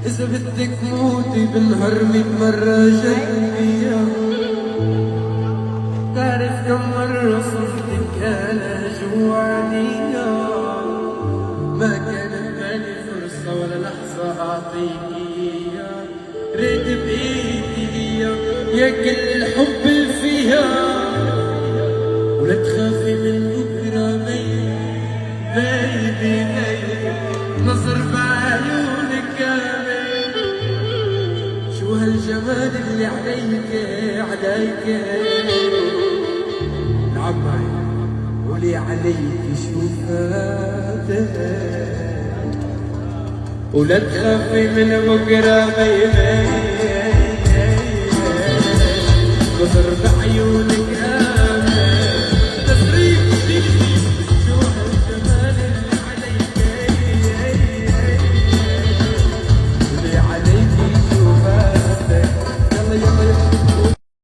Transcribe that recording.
إذا بدك موتي بنهر 100 مرة جنبي، تعرف كم مرة صرتك أنا جوعني، ما كانت بالي فرصة ولا لحظة أعطيك إياه، ريت بإيدي يا كل الحب اللي فيها، ولا تخافي من بكرة بيبي نظر بعيونك يا بيبي، شو هالجمال اللي عليك عليك، نعم معي قولي عليك شو فاتك، ولا تخافي من بكرة بيبي نظر بعيونك